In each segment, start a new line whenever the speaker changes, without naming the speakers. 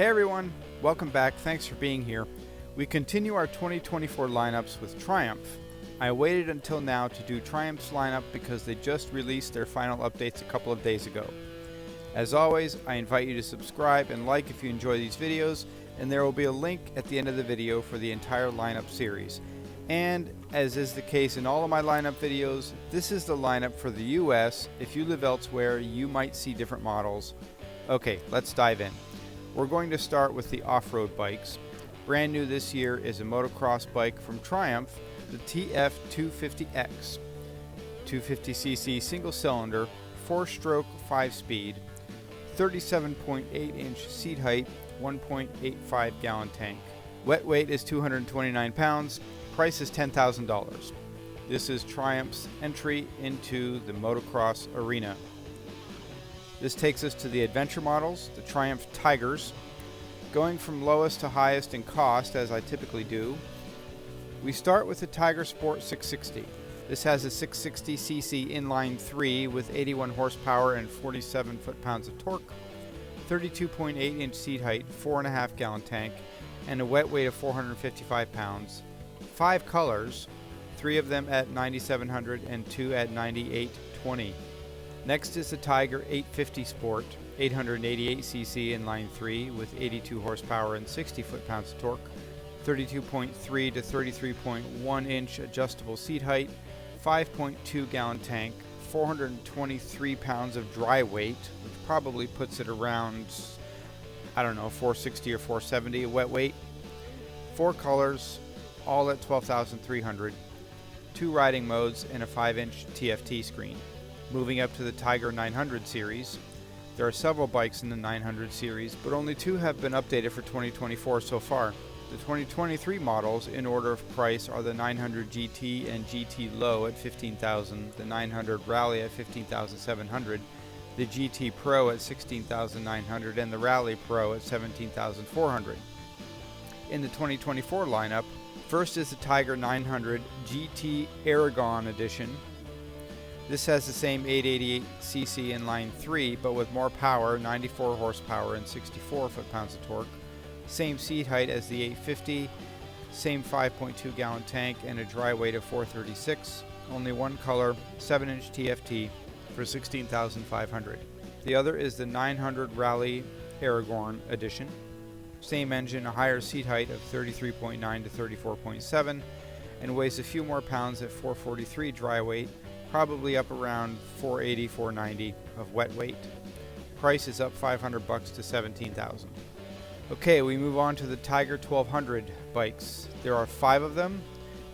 Hey everyone, welcome back, thanks for being here. We continue our 2024 lineups with Triumph. I waited until now to do Triumph's lineup because they just released their final updates a couple of days ago. As always, I invite you to subscribe and like if you enjoy these videos, and there will be a link at the end of the video for the entire lineup series. And as is the case in all of my lineup videos, this is the lineup for the US. If you live elsewhere, you might see different models. Okay, let's dive in. We're going to start with the off-road bikes. Brand new this year is a motocross bike from Triumph, the TF250X. 250cc single cylinder, 4-stroke 5-speed, 37.8-inch seat height, 1.85 gallon tank. Wet weight is 229 pounds, price is $10,000. This is Triumph's entry into the motocross arena. This takes us to the adventure models, the Triumph Tigers. Going from lowest to highest in cost, as I typically do, we start with the Tiger Sport 660. This has a 660cc inline 3 with 81 horsepower and 47 foot-pounds of torque, 32.8-inch seat height, 4.5 gallon tank, and a wet weight of 455 pounds. 5 colors, 3 of them at 9700 and 2 at 9820. Next is the Tiger 850 Sport, 888cc inline 3 with 82 horsepower and 60 foot-pounds of torque, 32.3 to 33.1 inch adjustable seat height, 5.2 gallon tank, 423 pounds of dry weight, which probably puts it around, I don't know, 460 or 470 wet weight. 4 colors, all at 12,300, 2 riding modes, and a 5-inch TFT screen. Moving up to the Tiger 900 series. There are several bikes in the 900 series, but only 2 have been updated for 2024 so far. The 2023 models in order of price are the 900 GT and GT Low at $15,000, the 900 Rally at $15,700, the GT Pro at $16,900, and the Rally Pro at $17,400. In the 2024 lineup, first is the Tiger 900 GT Aragon Edition. This has the same 888cc inline 3, but with more power, 94 horsepower and 64 foot-pounds of torque. Same seat height as the 850, same 5.2 gallon tank, and a dry weight of 436. Only one color, 7-inch TFT for $16,500. The other is the 900 Rally Aragon Edition. Same engine, a higher seat height of 33.9 to 34.7, and weighs a few more pounds at 443 dry weight, probably up around 480, 490 of wet weight. Price is up $500 to $17,000. Okay, we move on to the Tiger 1200 bikes. There are 5 of them.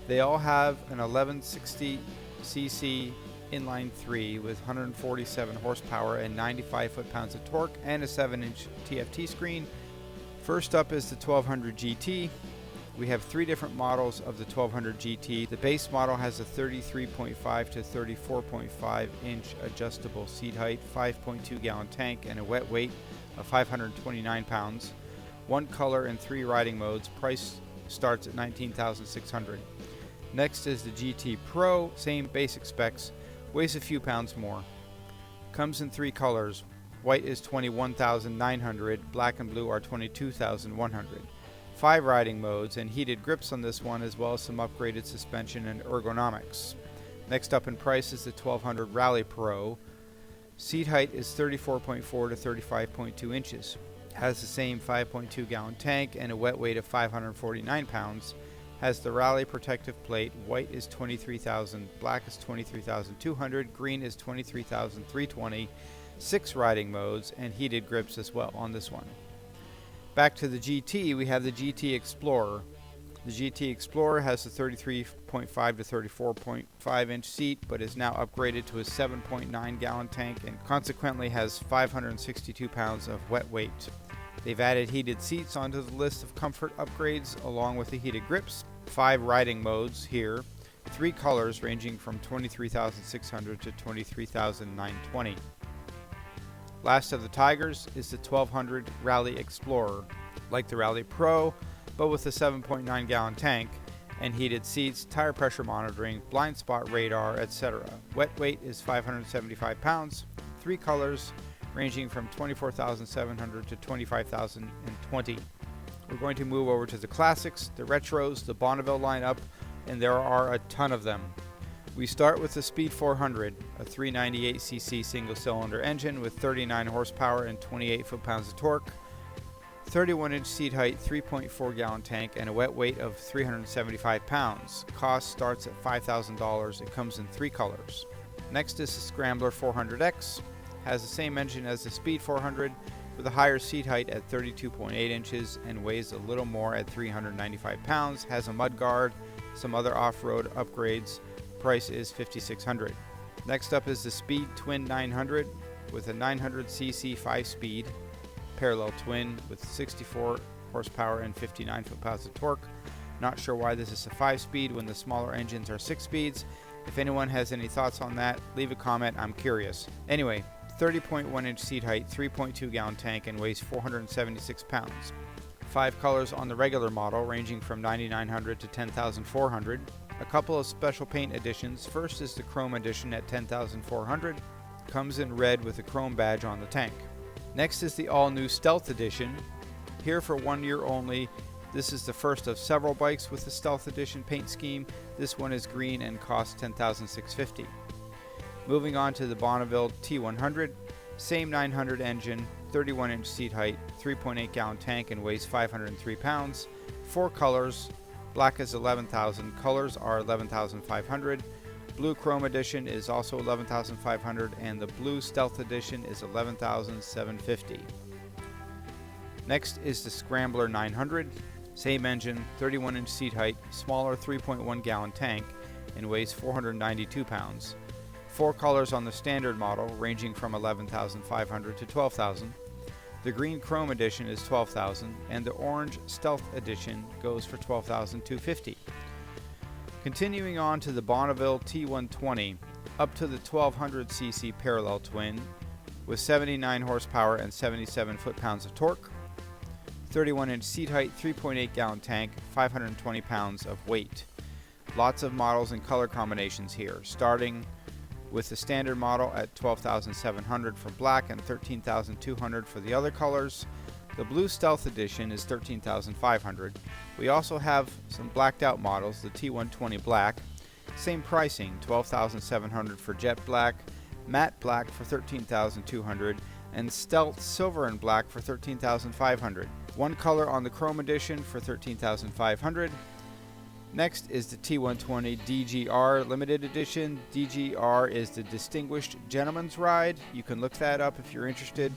They all have an 1160cc inline 3 with 147 horsepower and 95 foot-pounds of torque and a 7-inch TFT screen. First up is the 1200 GT. We have 3 different models of the 1200 GT. The base model has a 33.5 to 34.5 inch adjustable seat height, 5.2 gallon tank, and a wet weight of 529 pounds. 1 color and 3 riding modes. Price starts at $19,600. Next is the GT Pro, same basic specs, weighs a few pounds more. Comes in 3 colors. White is $21,900, black and blue are $22,100. 5 riding modes and heated grips on this one, as well as some upgraded suspension and ergonomics. Next up in price is the 1200 Rally Pro. Seat height is 34.4 to 35.2 inches. Has the same 5.2 gallon tank and a wet weight of 549 pounds. Has the Rally protective plate. White is $23,000, black is $23,200, green is $23,320. 6 riding modes and heated grips as well on this one. Back to the GT, we have the GT Explorer. The GT Explorer has a 33.5 to 34.5 inch seat, but is now upgraded to a 7.9 gallon tank and consequently has 562 pounds of wet weight. They've added heated seats onto the list of comfort upgrades along with the heated grips. 5 riding modes here, 3 colors ranging from $23,600 to $23,920. Last of the Tigers is the 1200 Rally Explorer. Like the Rally Pro, but with a 7.9 gallon tank and heated seats, tire pressure monitoring, blind spot radar, etc. Wet weight is 575 pounds, 3 colors, ranging from 24,700 to 25,020. We're going to move over to the classics, the retros, the Bonneville lineup, and there are a ton of them. We start with the Speed 400, a 398cc single-cylinder engine with 39 horsepower and 28 foot-pounds of torque, 31-inch seat height, 3.4-gallon tank, and a wet weight of 375 pounds. Cost starts at $5,000. It comes in 3 colors. Next is the Scrambler 400X. Has the same engine as the Speed 400 with a higher seat height at 32.8 inches and weighs a little more at 395 pounds. Has a mud guard, some other off-road upgrades. Price is $5,600. Next up is the Speed Twin 900 with a 900cc 5-speed parallel twin with 64 horsepower and 59 foot-pounds of torque. Not sure why this is a 5-speed when the smaller engines are 6 speeds. If anyone has any thoughts on that, leave a comment. I'm curious. Anyway, 30.1-inch seat height, 3.2-gallon tank, and weighs 476 pounds. 5 colors on the regular model, ranging from $9,900 to $10,400. A couple of special paint additions. First is the Chrome Edition at $10,400. Comes in red with a chrome badge on the tank. Next is the all-new Stealth Edition. Here for 1 year only. This is the first of several bikes with the Stealth Edition paint scheme. This one is green and costs $10,650. Moving on to the Bonneville T100. Same 900 engine, 31-inch seat height, 3.8-gallon tank, and weighs 503 pounds. 4 colors. Black is $11,000. Colors are $11,500. Blue Chrome Edition is also $11,500, and the Blue Stealth Edition is $11,750. Next is the Scrambler 900. Same engine, 31-inch seat height, smaller 3.1-gallon tank, and weighs 492 pounds. 4 colors on the standard model, ranging from $11,500 to $12,000. The Green Chrome Edition is $12,000, and the Orange Stealth Edition goes for $12,250. Continuing on to the Bonneville T120, up to the 1200cc parallel twin with 79 horsepower and 77 foot-pounds of torque, 31-inch seat height, 3.8-gallon tank, 520 pounds of weight. Lots of models and color combinations here, starting with the standard model at $12,700 for black and $13,200 for the other colors. The Blue Stealth Edition is $13,500. We also have some blacked out models, the T120 Black. Same pricing, $12,700 for jet black, matte black for $13,200, and Stealth Silver and Black for $13,500. 1 color on the Chrome Edition for $13,500. Next is the T120 DGR Limited Edition. DGR is the Distinguished Gentleman's Ride. You can look that up if you're interested.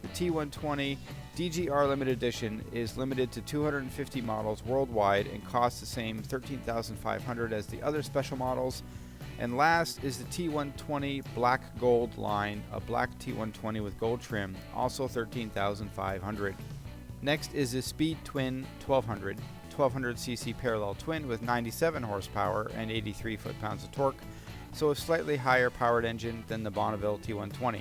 The T120 DGR Limited Edition is limited to 250 models worldwide and costs the same $13,500 as the other special models. And last is the T120 Black Gold line, a black T120 with gold trim, also $13,500. Next is the Speed Twin 1200, 1200cc parallel twin with 97 horsepower and 83 foot-pounds of torque, so a slightly higher powered engine than the Bonneville T120.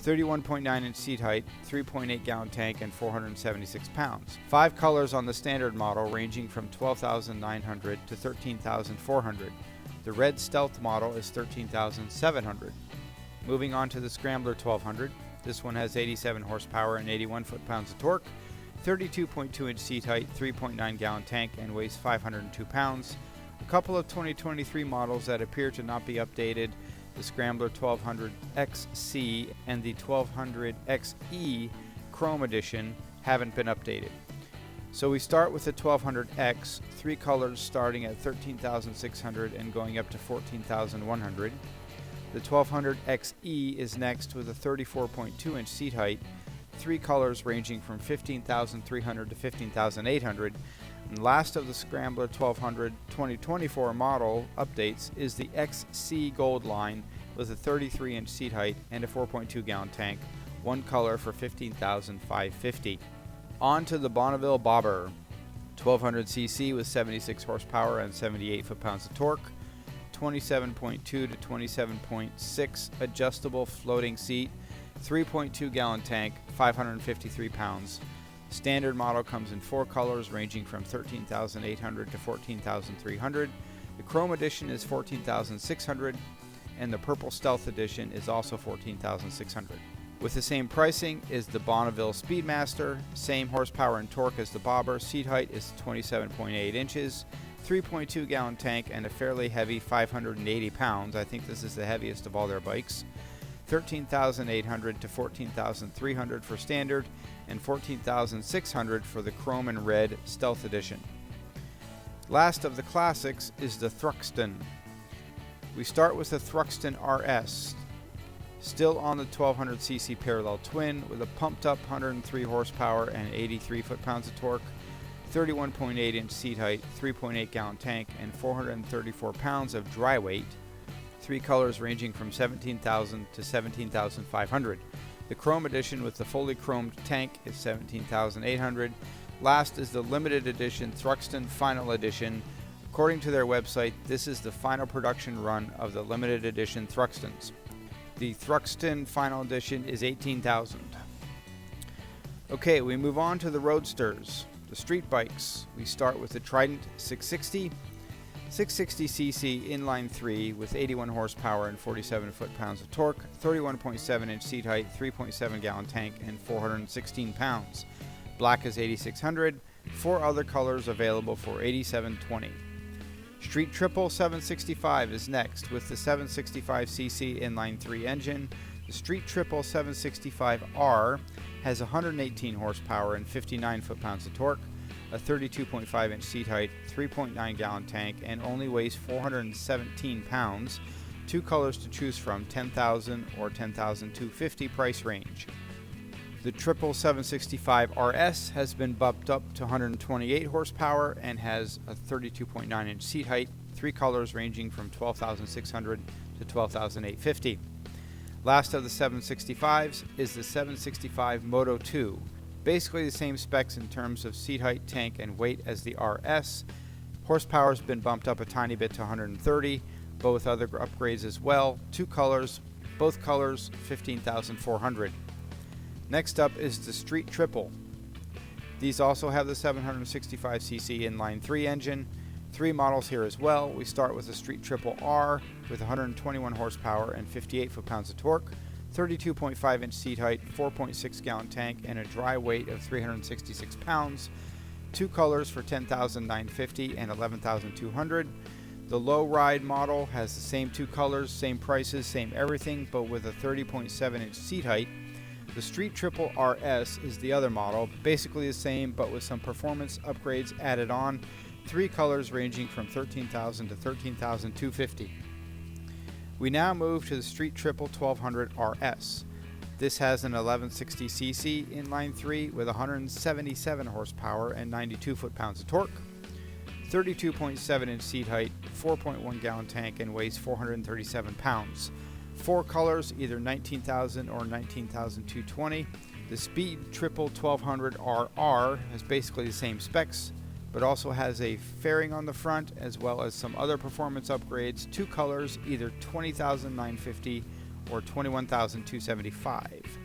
31.9-inch seat height, 3.8-gallon tank, and 476 pounds. 5 colors on the standard model, ranging from $12,900 to $13,400. The red Stealth model is $13,700. Moving on to the Scrambler 1200. This one has 87 horsepower and 81 foot-pounds of torque, 32.2-inch seat height, 3.9-gallon tank, and weighs 502 pounds. A couple of 2023 models that appear to not be updated. The Scrambler 1200 XC and the 1200 XE Chrome Edition haven't been updated. So we start with the 1200X, 3 colors starting at $13,600 and going up to $14,100. The 1200XE is next with a 34.2-inch seat height, 3 colors ranging from $15,300 to $15,800. And last of the Scrambler 1200 2024 model updates is the XC Gold line with a 33-inch seat height and a 4.2-gallon tank, 1 color for $15,550. On to the Bonneville Bobber, 1200cc with 76 horsepower and 78 foot-pounds of torque, 27.2 to 27.6 adjustable floating seat, 3.2-gallon tank, 553 pounds. Standard model comes in 4 colors ranging from $13,800 to $14,300. The Chrome Edition is $14,600, and the Purple Stealth Edition is also $14,600. With the same pricing is the Bonneville Speedmaster, same horsepower and torque as the Bobber. Seat height is 27.8 inches, 3.2 gallon tank, and a fairly heavy 580 pounds. I think this is the heaviest of all their bikes. 13,800 to 14,300 for standard, and 14,600 for the chrome and red Stealth Edition. Last of the classics is the Thruxton. We start with the Thruxton RS, still on the 1200cc parallel twin with a pumped up 103 horsepower and 83 foot-pounds of torque, 31.8 inch seat height, 3.8 gallon tank, and 434 pounds of dry weight. 3 colors ranging from 17,000 to 17,500. The chrome edition with the fully chromed tank is 17,800. Last is the limited edition Thruxton Final Edition. According to their website, this is the final production run of the limited edition Thruxtons. The Thruxton Final Edition is 18,000. Okay, we move on to the Roadsters, the street bikes. We start with the Trident 660. 660cc inline 3 with 81 horsepower and 47 foot-pounds of torque, 31.7 inch seat height, 3.7 gallon tank, and 416 pounds. Black is 8600. 4 other colors available for 8720. Street Triple 765 is next with the 765cc inline 3 engine. The Street Triple 765R has 118 horsepower and 59 foot-pounds of torque, a 32.5 inch seat height, 3.9 gallon tank, and only weighs 417 pounds. 2 colors to choose from, 10,000 or 10,250 price range. The Triple 765 RS has been bumped up to 128 horsepower and has a 32.9 inch seat height, 3 colors ranging from 12,600 to 12,850. Last of the 765s is the 765 Moto 2. Basically the same specs in terms of seat height, tank, and weight as the RS. Horsepower has been bumped up a tiny bit to 130, both other upgrades as well. 2 colors, both colors 15,400. Next up is the Street Triple. These also have the 765cc inline 3 engine. 3 models here as well. We start with the Street Triple R with 121 horsepower and 58 foot-pounds of torque, 32.5 inch seat height, 4.6 gallon tank, and a dry weight of 366 pounds. 2 colors for 10,950 and 11,200. The low ride model has the same 2 colors, same prices, same everything, but with a 30.7 inch seat height. The Street Triple RS is the other model, basically the same but with some performance upgrades added on. 3 colors ranging from 13,000 to 13,250. We now move to the Street Triple 1200 RS. This has an 1160cc inline 3 with 177 horsepower and 92 foot-pounds of torque, 32.7 inch seat height, 4.1 gallon tank, and weighs 437 pounds. 4 colors, either 19,000 or 19,220. The Speed Triple 1200 RR has basically the same specs, but also has a fairing on the front as well as some other performance upgrades. 2 colors, either 20,950 or 21,275.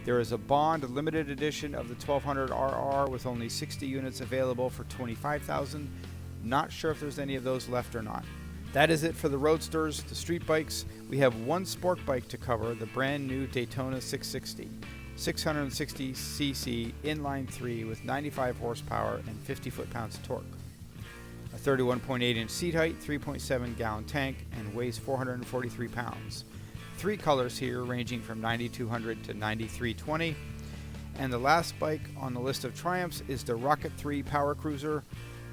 There is a Bond limited edition of the 1200 RR with only 60 units available for 25,000. Not sure if there's any of those left or not. That is it for the Roadsters, the street bikes. We have one sport bike to cover, the brand new Daytona 660. 660cc inline 3 with 95 horsepower and 50 foot-pounds of torque. A 31.8 inch seat height, 3.7 gallon tank, and weighs 443 pounds. 3 colors here ranging from 9,200 to 9,320. And the last bike on the list of triumphs is the Rocket 3 Power Cruiser.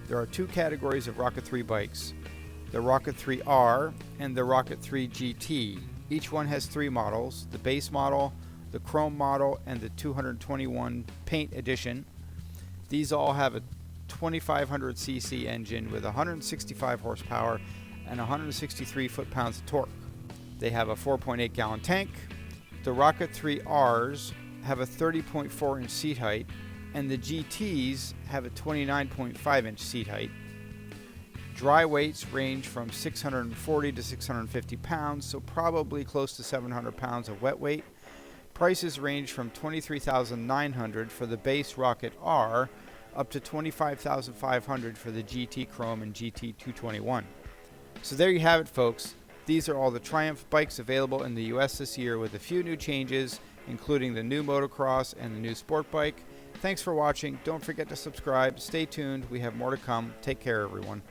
There are 2 categories of Rocket 3 bikes, the Rocket 3R and the Rocket 3 GT. Each one has 3 models, the base model, the chrome model, and the 221 paint edition. These all have a 2500cc engine with 165 horsepower and 163 foot-pounds of torque. They have a 4.8 gallon tank. The Rocket 3Rs have a 30.4 inch seat height, and the GTs have a 29.5 inch seat height. Dry weights range from 640 to 650 pounds, so probably close to 700 pounds of wet weight. Prices range from $23,900 for the base Rocket R up to $25,500 for the GT Chrome and GT 221. So there you have it, folks. These are all the Triumph bikes available in the US this year with a few new changes including the new motocross and the new sport bike. Thanks for watching. Don't forget to subscribe. Stay tuned. We have more to come. Take care, everyone.